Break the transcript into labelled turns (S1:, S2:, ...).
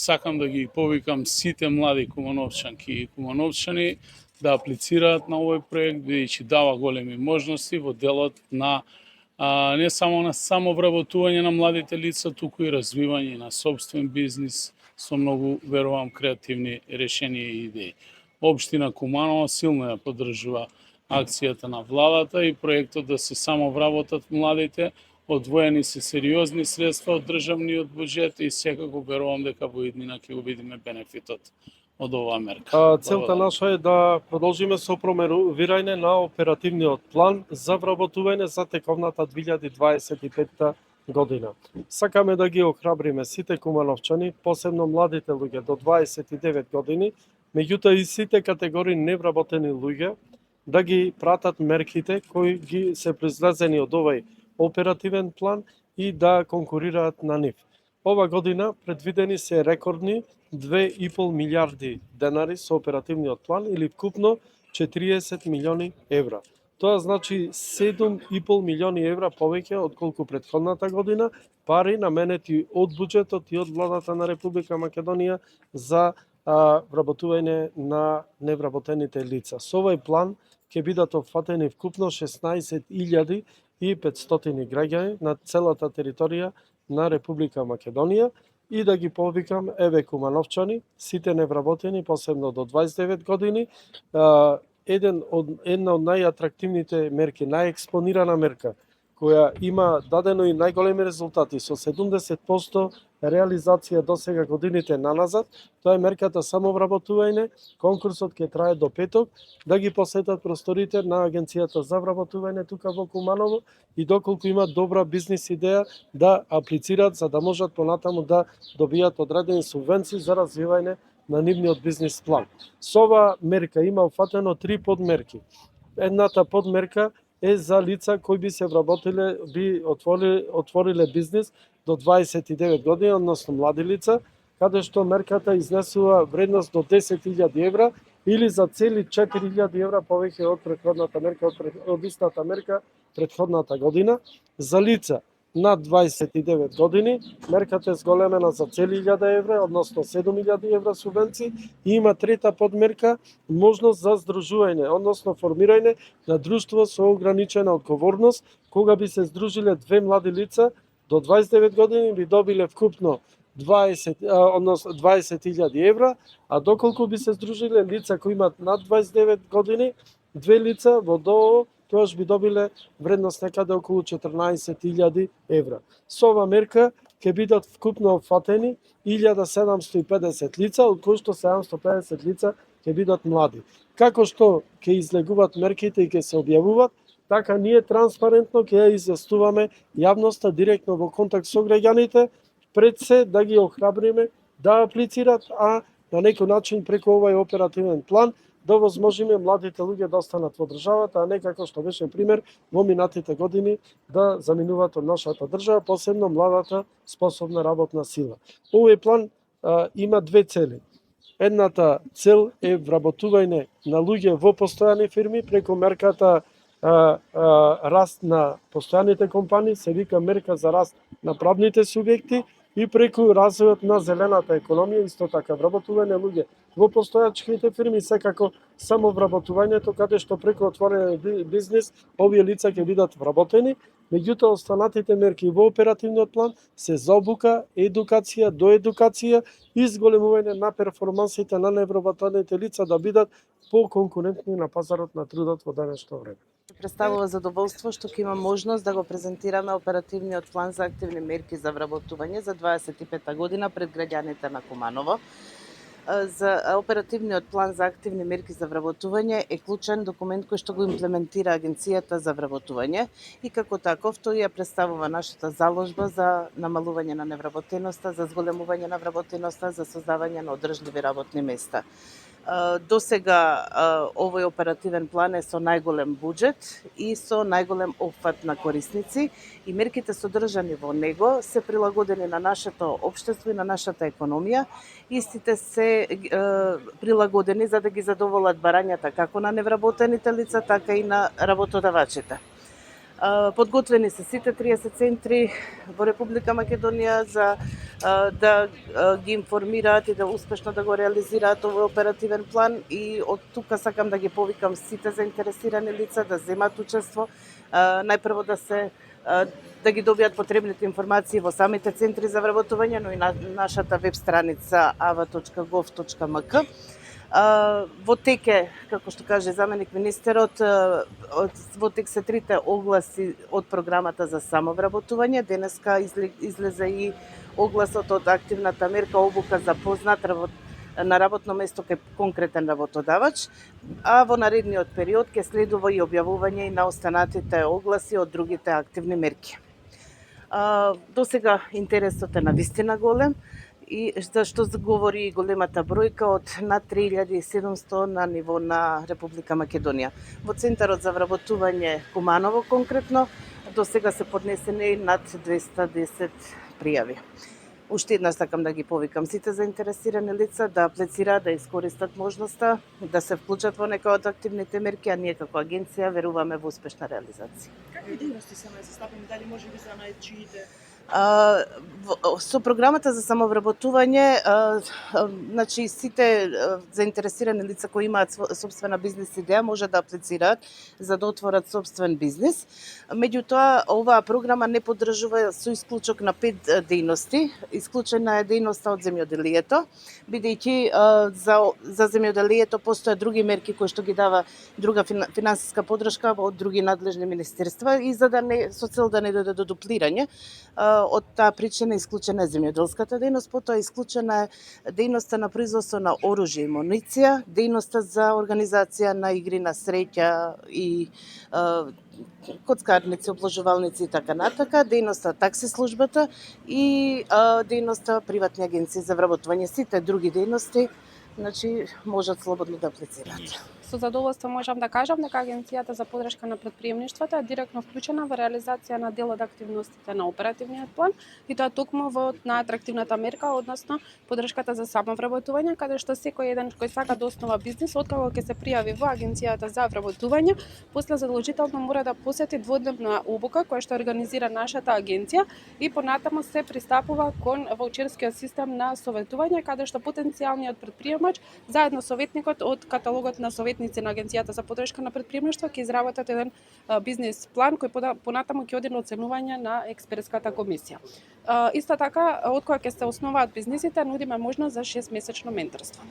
S1: сакам да ги повикам сите млади кумановчанки и кумановчани да аплицираат на овој проект, бидејќи дава големи можности во делот на не само на самовработување на младите лица, туку и развивање на сопствен бизнис со многу, верувам, креативни решенија и идеи. Општина Куманово силно ја поддржува акцијата на владата и проектот да се самовработат младите. Одвоени се сериозни средства од државниот буџет и секако верувам дека во иднина ќе го видиме бенефитот од оваа мерка.
S2: Целта наша е да продолжиме со промовирање на оперативниот план за вработување за тековната 2025 година. Сакаме да ги охрабриме сите кумановчани, посебно младите луѓе до 29 години, меѓутоа и сите категории невработени луѓе да ги пратат мерките кои ги се произлезени од овој оперативен план и да конкурираат на нив. Ова година предвидени се рекордни 2,5 милиарди денари со оперативниот план или вкупно 40 милиони евра. Тоа значи 7,5 милиони евра повеќе отколку претходната година, пари наменети од буџетот и од владата на Република Македонија за вработување на невработените лица. Со овој план ќе бидат опфатени вкупно 16.500 граѓани на целата територија на Република Македонија и да ги повикам, еве кумановчани, сите невработени, посебно до 29 години, една од најатрактивните мерки, најекспонирана мерка, која има дадено и најголеми резултати со 70% реализација до сега годините наназад, тоа е мерката самовработување. Конкурсот ќе трае до петок, да ги посетат просторите на Агенцијата за вработување тука во Куманово и доколку имат добра бизнис идеја да аплицираат за да можат понатаму да добијат одредени субвенции за развивање на нивниот бизнис план. Со оваа мерка има опфатено 3 подмерки. Едната подмерка е за лица кои би се вработиле, би отвориле бизнис до 29 години, односно млади лица, каде што мерката изнесува вредност до 10.000 евра или за цели 4.000 евра повеќе од претходната мерка, од истата мерка претходната година. За лица над 29 години, мерката е зголемена за цели 1000 евра, односно 7.000 евра субвенции, и има трета подмерка, можност за здружување, односно формирање на друштво со ограничена одговорност, кога би се здружиле две млади лица до 29 години би добиле вкупно 20.000 евра, а доколку би се здружиле лица кои имат над 29 години, две лица во ДОО, тоаш би добиле вредност некаде околу 14.000 евра. Со ова мерка ќе бидат вкупно опфатени 1750 лица, од кои што 750 лица ќе бидат млади. Како што ќе излегуваат мерките и ќе се објавуваат, така ние транспарентно ќе ја известуваме јавноста директно во контакт со граѓаните, пред се да ги охрабриме да аплицираат, а на некој начин преку овој оперативен план да возможиме младите луѓе да останат во државата, а не како што беше пример во минатите години да заминуваат од нашата држава, посебно младата способна работна сила. Овој план има две цели. Едната цел е вработување на луѓе во постојани фирми преку мерката раст на постојаните компании, се вика мерка за раст на правните субјекти, и преку развојот на зелената економија, исто така вработување луѓе во постојачките фирми, секако само вработувањето, каде што преку отворен бизнис овие лица ќе бидат вработени, меѓутоа останатите мерки во оперативниот план се за обука, едукација, доедукација и зголемување на перформансите на невработените лица да бидат поконкурентни на пазарот на трудот во денешно време.
S3: Представува задоволство што ќе има можност да го презентираме оперативниот план за активни мерки за вработување за 25 година пред граѓаните на Куманово. За оперативниот план за активни мерки за вработување е клучен документ кој што го имплементира Агенцијата за вработување и како таков тој ја представува нашата заложба за намалување на невработеноста, за зголемување на вработеноста, за создавање на одржливи работни места. До сега овој оперативен план е со најголем буџет и со најголем опфат на корисници и мерките содржани во него се прилагодени на нашето општество и на нашата економија. Истите се прилагодени за да ги задоволат барањата како на невработените лица, така и на работодавачите. Подготвени се сите 30 центри во Република Македонија за да ги информираат и да успешно да го реализираат овој оперативен план, и од тука сакам да ги повикам сите заинтересирани лица да земат учество, најпрво да ги добијат потребните информации во самите центри за вработување, но и на нашата веб страница ava.gov.mk. Во тек е, како што каже заменик министерот, во тек се трите огласи од програмата за самовработување. Денеска излезе и огласот од активната мерка обука за познат на работно место кај конкретен работодавач, а во наредниот период ќе следува и објавување и на останатите огласи од другите активни мерки. До сега интересот е навистина голем, и за што говори и големата бројка од над 3700 на ниво на Република Македонија. Во Центарот за вработување Куманово конкретно, до сега се поднесени над 210 пријави. Уште еднаш сакам да ги повикам сите заинтересирани лица да аплицираат, да искористат можноста, да се вклучат во некои од активните мерки, а ние како агенција веруваме во успешна реализација.
S4: Какви дејности се најзастапени? Дали може би за најчиите?
S3: Со програмата за самовработување, значи сите заинтересирани лица кои имаат собствена бизнис идеја може да аплицираат за да отворат собствен бизнис. Меѓутоа, оваа програма не поддржува со исклучок на 5 дејности. Исклучена е дејноста од земјоделието, бидејќи за земјоделието постојат други мерки кои што ги дава друга финансиска поддршка од други надлежни министерства, и за да не со цел да не дојде до дуплирање, од таа причина исклучена е земјоделската дејност, потоа исклучена е дејноста на производство на оружје и муниција, дејноста за организација на игри на среќа и коцкарници, обложувалници и така натака, дејноста такси службата и дејноста приватни агенции за вработување. Сите други дејности, значи, можат слободно да аплицираат.
S5: Со задоволство можам да кажам дека Агенцијата за поддршка на претприемништвото е директно вклучена во реализација на дел од активностите на оперативниот план, и тоа токму во најатрактивната мерка, односно поддршката за самовработување, каде што секој еден кој сака да основа бизнис, откако ќе се пријави во Агенцијата за вработување, после задолжително мора да посети дводневна обука која што организира нашата агенција, и понатаму се пристапува кон ваучерскиот систем на советување, каде што потенцијалниот претприемач заедно со советникот од каталогот на советници на Агенцијата за поддршка на претприемништво ќе изработат еден бизнис план кој понатаму ќе оди на оценување на експертската комисија. Исто така, од кога ќе се основаат бизнисите, нудиме можност за 6-месечно менторство.